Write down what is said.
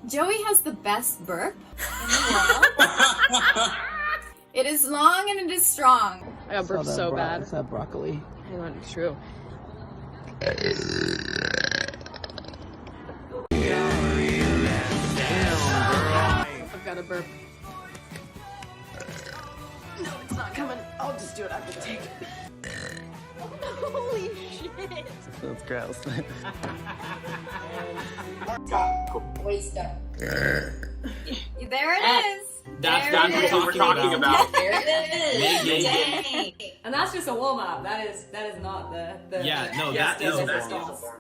Joey has the best burp in the world. It is long and it is strong. I got burped so bad. It's that broccoli. Hang on, it's true. I've got a burp. No, it's not coming. I'll just do it after the take. Holy shit. That's gross. Oyster. There it is. That's what we're talking about. There it is. And that's just a warm up. That is not the Yeah, no, that is a warm up.